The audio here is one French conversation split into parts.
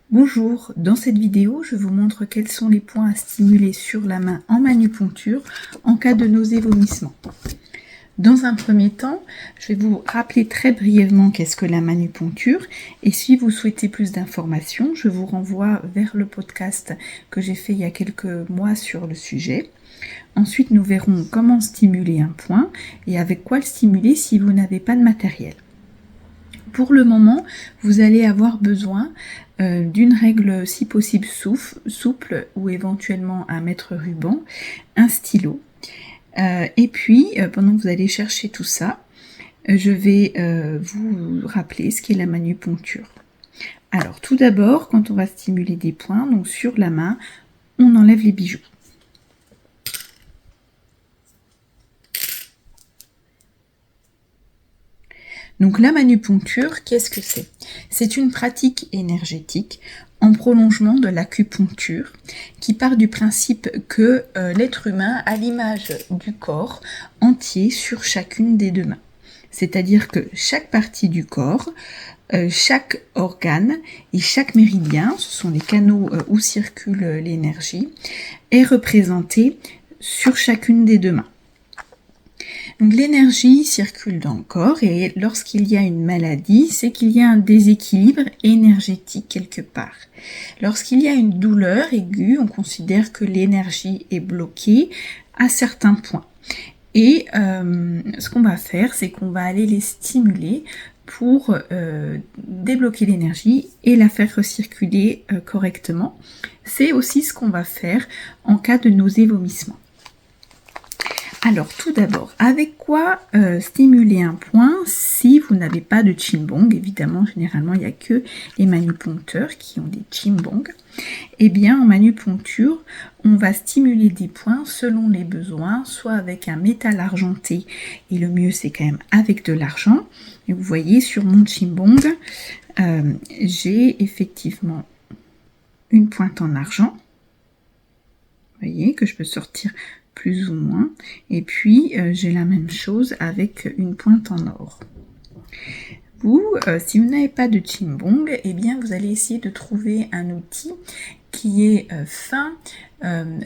Bonjour, dans cette vidéo, je vous montre quels sont les points à stimuler sur la main en manupuncture en cas de nausées-vomissements. Dans un premier temps, je vais vous rappeler très brièvement qu'est-ce que la manupuncture et si vous souhaitez plus d'informations, je vous renvoie vers le podcast que j'ai fait il y a quelques mois sur le sujet. Ensuite, nous verrons comment stimuler un point et avec quoi le stimuler si vous n'avez pas de matériel. Pour le moment, vous allez avoir besoin d'une règle si possible souple ou éventuellement un mètre-ruban, un stylo. Et puis, pendant que vous allez chercher tout ça, je vais vous rappeler ce qu'est la manupuncture. Alors, tout d'abord, quand on va stimuler des points, donc sur la main, on enlève les bijoux. Donc la manupuncture, qu'est-ce que c'est? C'est une pratique énergétique en prolongement de l'acupuncture qui part du principe que l'être humain a l'image du corps entier sur chacune des deux mains. C'est-à-dire que chaque partie du corps, chaque organe et chaque méridien, ce sont les canaux où circule l'énergie, est représenté sur chacune des deux mains. Donc l'énergie circule dans le corps et lorsqu'il y a une maladie, c'est qu'il y a un déséquilibre énergétique quelque part. Lorsqu'il y a une douleur aiguë, on considère que l'énergie est bloquée à certains points. Et ce qu'on va faire, c'est qu'on va aller les stimuler pour débloquer l'énergie et la faire recirculer correctement. C'est aussi ce qu'on va faire en cas de nausées-vomissements. Alors tout d'abord, avec quoi stimuler un point si vous n'avez pas de chimbong? Évidemment, généralement, il n'y a que les manupuncteurs qui ont des chimbongs. Eh bien, en manupuncture, on va stimuler des points selon les besoins, soit avec un métal argenté, et le mieux c'est quand même avec de l'argent. Et vous voyez sur mon chimbong, j'ai effectivement une pointe en argent. Vous voyez que je peux sortir plus ou moins. Et puis, j'ai la même chose avec une pointe en or. Vous, si vous n'avez pas de chimbong, eh bien, vous allez essayer de trouver un outil qui est fin,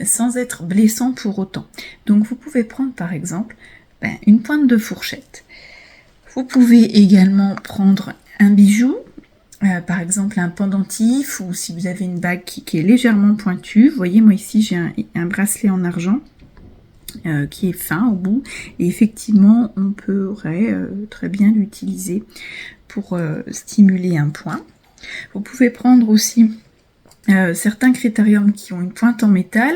sans être blessant pour autant. Donc, vous pouvez prendre, par exemple, une pointe de fourchette. Vous pouvez également prendre un bijou, par exemple un pendentif, ou si vous avez une bague qui est légèrement pointue. Vous voyez, moi ici, j'ai un bracelet en argent. Qui est fin au bout et effectivement on pourrait très bien l'utiliser pour stimuler un point. Vous pouvez prendre aussi certains critériums qui ont une pointe en métal,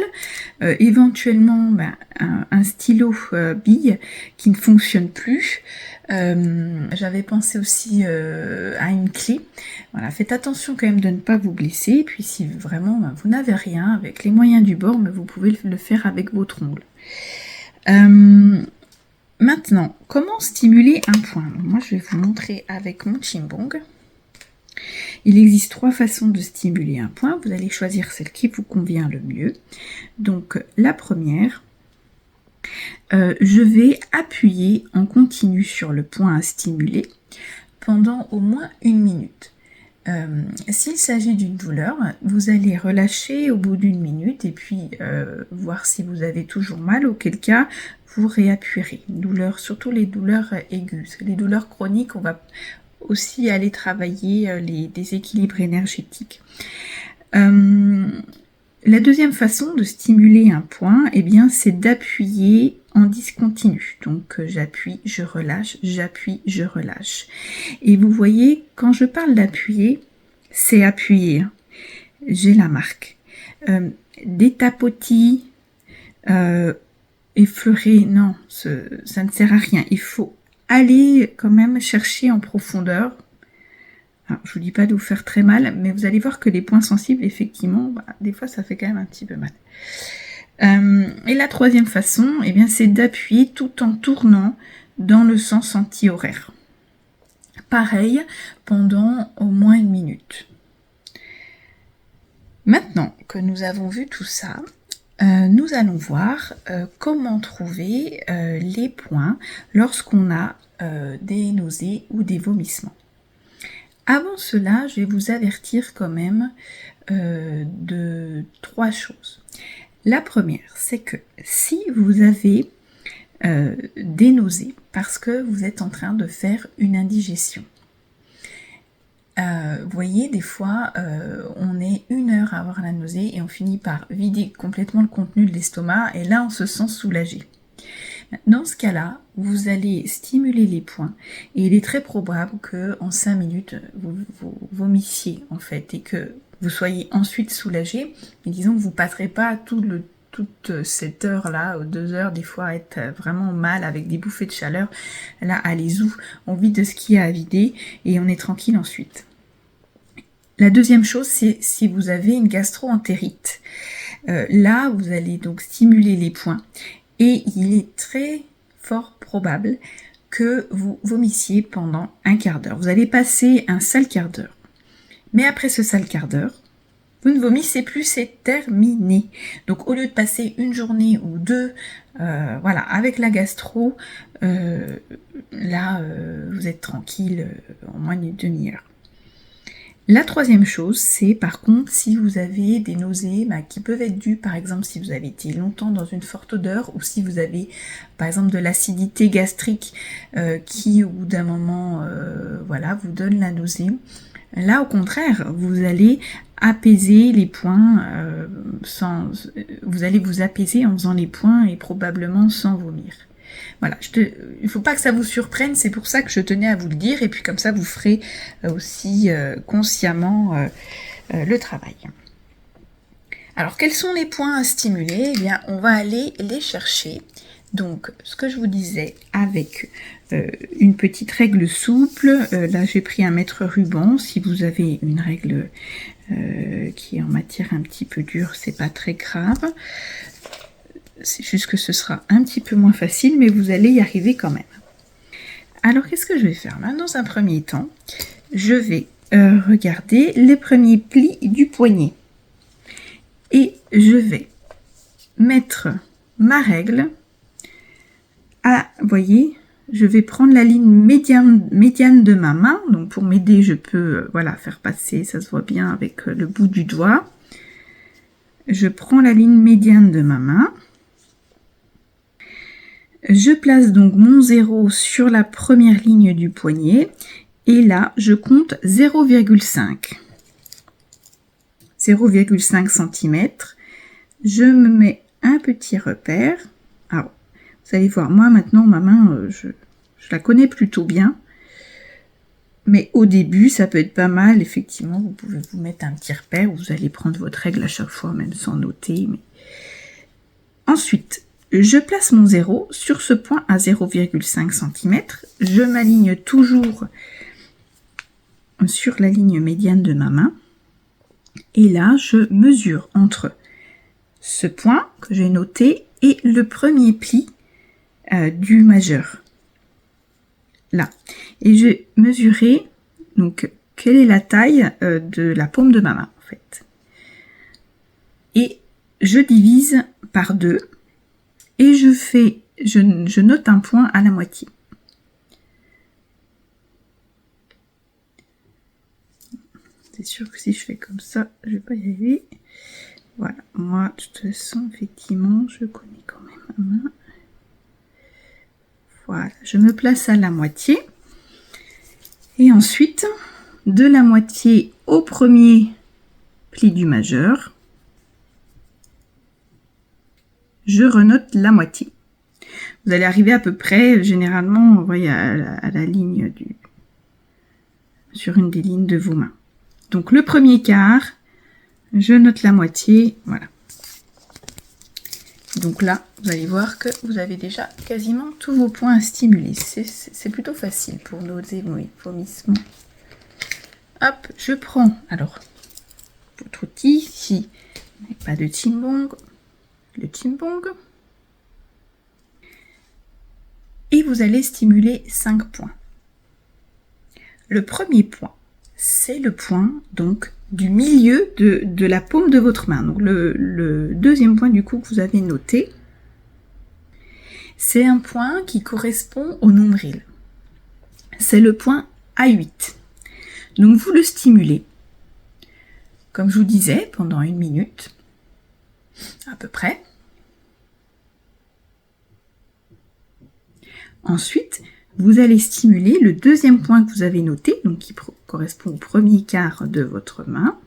éventuellement un stylo bille qui ne fonctionne plus. J'avais pensé aussi à une clé. Voilà, faites attention quand même de ne pas vous blesser. Et puis si vraiment vous n'avez rien, avec les moyens du bord, vous pouvez le faire avec votre ongle. Maintenant, comment stimuler un point? Moi, je vais vous montrer avec mon chimbong. Il existe 3 façons de stimuler un point. Vous allez choisir celle qui vous convient le mieux. Donc, la première, je vais appuyer en continu sur le point à stimuler pendant au moins 1 minute. S'il s'agit d'une douleur, vous allez relâcher au bout d'1 minute et puis voir si vous avez toujours mal, auquel cas vous réappuierez. Douleur, surtout les douleurs aiguës. Les douleurs chroniques, on va aussi aller travailler les déséquilibres énergétiques. La deuxième façon de stimuler un point, eh bien, c'est d'appuyer en discontinu. Donc j'appuie, je relâche, j'appuie, je relâche. Et vous voyez, quand je parle d'appuyer, c'est appuyer. J'ai la marque. Des tapotis, effleurer, non, ça ne sert à rien. Il faut aller quand même chercher en profondeur. Alors, je vous dis pas de vous faire très mal, mais vous allez voir que les points sensibles, effectivement, des fois, ça fait quand même un petit peu mal. Et la troisième façon, eh bien, c'est d'appuyer tout en tournant dans le sens anti-horaire. Pareil, pendant au moins 1 minute. Maintenant que nous avons vu tout ça, nous allons voir comment trouver les points lorsqu'on a des nausées ou des vomissements. Avant cela, je vais vous avertir quand même de 3 choses. La première, c'est que si vous avez des nausées parce que vous êtes en train de faire une indigestion, vous voyez, des fois, on est 1 heure à avoir la nausée et on finit par vider complètement le contenu de l'estomac et là, on se sent soulagé. Dans ce cas-là, vous allez stimuler les points et il est très probable que en 5 minutes, vous vomissiez en fait et que vous soyez ensuite soulagé. Mais disons que vous ne passerez pas toute cette heure-là, 2 heures, des fois, à être vraiment mal avec des bouffées de chaleur. Là, allez-y, on vide de ce qu'il y a à vider et on est tranquille ensuite. La deuxième chose, c'est si vous avez une gastro-entérite. Là, vous allez donc stimuler les points et il est très fort probable que vous vomissiez pendant 1/4 d'heure. Vous allez passer un sale quart d'heure. Mais après ce sale quart d'heure, vous ne vomissez plus, c'est terminé. Donc au lieu de passer 1 journée ou 2, voilà, avec la gastro, là, vous êtes tranquille en moins d'une demi-heure. La troisième chose, c'est par contre si vous avez des nausées qui peuvent être dues, par exemple si vous avez été longtemps dans une forte odeur ou si vous avez par exemple de l'acidité gastrique qui au bout d'un moment voilà, vous donne la nausée. Là au contraire, vous allez apaiser les points vous allez vous apaiser en faisant les points et probablement sans vomir. Voilà, il ne faut pas que ça vous surprenne, c'est pour ça que je tenais à vous le dire, et puis comme ça vous ferez aussi consciemment le travail. Alors quels sont les points à stimuler? Eh bien, on va aller les chercher. Donc, ce que je vous disais, avec une petite règle souple, là j'ai pris un mètre ruban. Si vous avez une règle qui est en matière un petit peu dure, c'est pas très grave. C'est juste que ce sera un petit peu moins facile, mais vous allez y arriver quand même. Alors, qu'est-ce que je vais faire? Dans un premier temps, je vais regarder les premiers plis du poignet. Et je vais mettre ma règle à, vous voyez, je vais prendre la ligne médiane de ma main. Donc, pour m'aider, je peux voilà, faire passer, ça se voit bien avec le bout du doigt. Je prends la ligne médiane de ma main. Je place donc mon 0 sur la première ligne du poignet et là je compte 0,5 cm. Je me mets un petit repère. Alors, vous allez voir, moi maintenant ma main, je la connais plutôt bien. Mais au début, ça peut être pas mal. Effectivement, vous pouvez vous mettre un petit repère. Vous allez prendre votre règle à chaque fois, même sans noter. Mais... Ensuite, je place mon 0 sur ce point à 0,5 cm. Je m'aligne toujours sur la ligne médiane de ma main. Et là, je mesure entre ce point que j'ai noté et le premier pli du majeur. Là. Et je vais mesurer donc quelle est la taille de la paume de ma main en fait. Et je divise par 2 et je note un point à la moitié. C'est sûr que si je fais comme ça, je vais pas y arriver. Voilà, moi de toute façon, effectivement, je connais quand même ma main. Voilà, je me place à la moitié. Et ensuite, de la moitié au premier pli du majeur, je renote la moitié. Vous allez arriver à peu près, généralement, vous voyez, à la ligne sur une des lignes de vos mains. Donc le premier quart, je note la moitié, voilà. Donc là, vous allez voir que vous avez déjà quasiment tous vos points à stimuler. C'est plutôt facile pour nos vomissements. Hop, je prends alors votre outil, si vous n'avez pas de chimbong, le chimbong. Et vous allez stimuler 5 points. Le premier point, c'est le point donc du milieu de la paume de votre main. Donc le deuxième point du coup que vous avez noté, c'est un point qui correspond au nombril. C'est le point A8. Donc vous le stimulez, comme je vous disais, pendant 1 minute, à peu près. Ensuite, vous allez stimuler le deuxième point que vous avez noté, donc qui correspond au premier quart de votre main.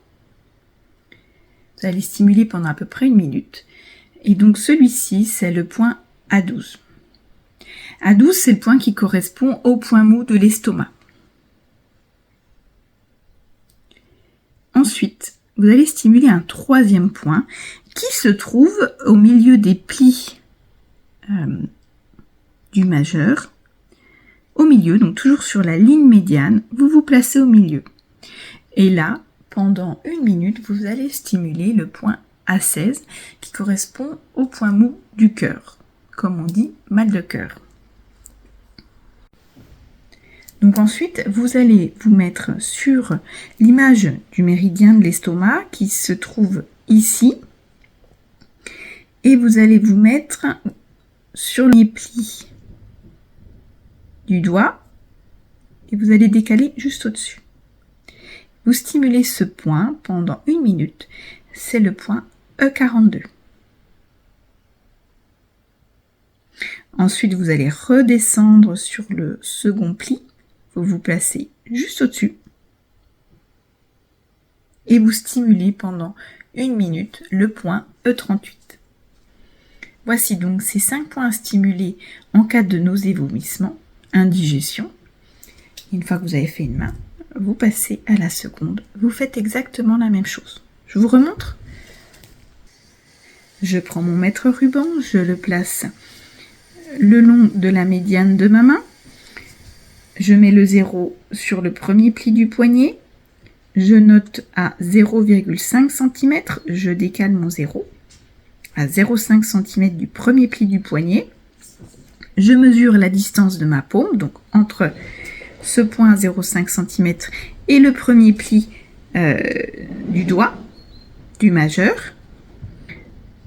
Vous allez stimuler pendant à peu près 1 minute. Et donc celui-ci, c'est le point A12. A12, c'est le point qui correspond au point mou de l'estomac. Ensuite, vous allez stimuler un troisième point qui se trouve au milieu des plis du majeur. Au milieu, donc toujours sur la ligne médiane, vous vous placez au milieu. Et là, pendant 1 minute, vous allez stimuler le point A16 qui correspond au point mou du cœur, comme on dit mal de cœur. Donc ensuite, vous allez vous mettre sur l'image du méridien de l'estomac qui se trouve ici. Et vous allez vous mettre sur les plis du doigt et vous allez décaler juste au-dessus. Vous stimulez ce point pendant 1 minute. C'est le point E42. Ensuite, vous allez redescendre sur le second pli. Vous vous placez juste au-dessus et vous stimulez pendant 1 minute le point E38. Voici donc ces 5 points à stimuler en cas de nausée, vomissement, indigestion. Une fois que vous avez fait une main, vous passez à la seconde. Vous faites exactement la même chose. Je vous remontre. Je prends mon mètre ruban, je le place le long de la médiane de ma main. Je mets le 0 sur le premier pli du poignet. Je note à 0,5 cm. Je décale mon 0 à 0,5 cm du premier pli du poignet. Je mesure la distance de ma paume, donc entre ce point à 0,5 cm et le premier pli du doigt, du majeur.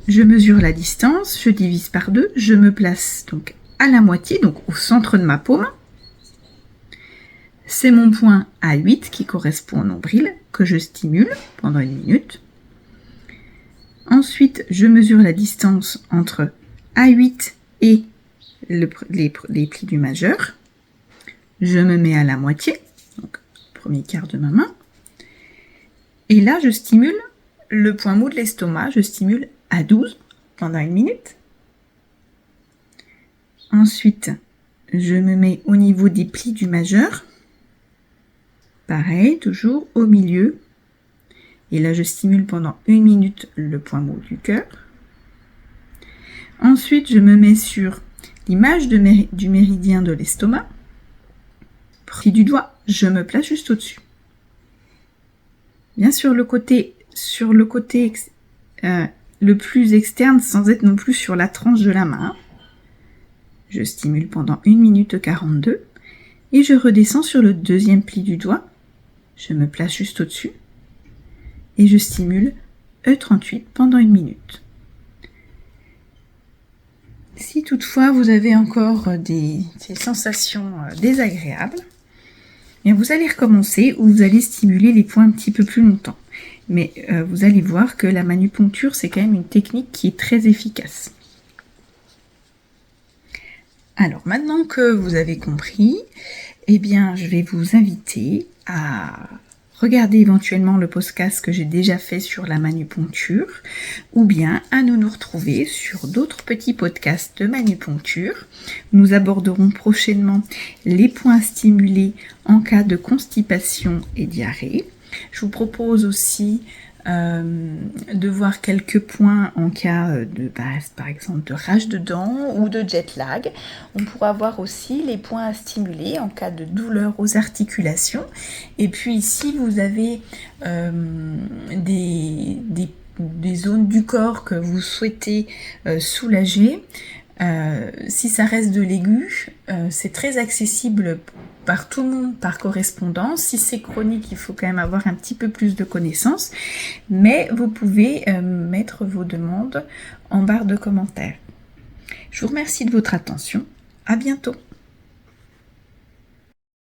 Je mesure la distance, je divise par 2, je me place donc à la moitié, donc au centre de ma paume. C'est mon point A8 qui correspond au nombril que je stimule pendant 1 minute. Ensuite, je mesure la distance entre A8 et les plis du majeur. Je me mets à la moitié, donc premier quart de ma main. Et là, je stimule le point mou de l'estomac, je stimule A12 pendant 1 minute. Ensuite, je me mets au niveau des plis du majeur. Pareil, toujours au milieu. Et là, je stimule pendant 1 minute le point mou du cœur. Ensuite, je me mets sur l'image du méridien de l'estomac. Pli du doigt, je me place juste au-dessus. Bien sûr, sur le côté le plus externe, sans être non plus sur la tranche de la main. Je stimule pendant 1 minute 42. Et je redescends sur le deuxième pli du doigt. Je me place juste au-dessus. Et je stimule E38 pendant 1 minute. Si toutefois vous avez encore des sensations désagréables, bien vous allez recommencer ou vous allez stimuler les points un petit peu plus longtemps. Mais vous allez voir que la manupuncture, c'est quand même une technique qui est très efficace. Alors maintenant que vous avez compris, eh bien je vais vous inviter à regarder éventuellement le podcast que j'ai déjà fait sur la manupuncture ou bien à nous retrouver sur d'autres petits podcasts de manupuncture. Nous aborderons prochainement les points stimulés en cas de constipation et diarrhée. Je vous propose aussi de voir quelques points en cas de, par exemple, de rage de dents ou de jet lag. On pourra voir aussi les points à stimuler en cas de douleur aux articulations. Et puis si vous avez des zones du corps que vous souhaitez soulager, si ça reste de l'aigu, c'est très accessible par tout le monde par correspondance. Si c'est chronique, il faut quand même avoir un petit peu plus de connaissances, mais vous pouvez mettre vos demandes en barre de commentaires. Je vous remercie de votre attention. À bientôt.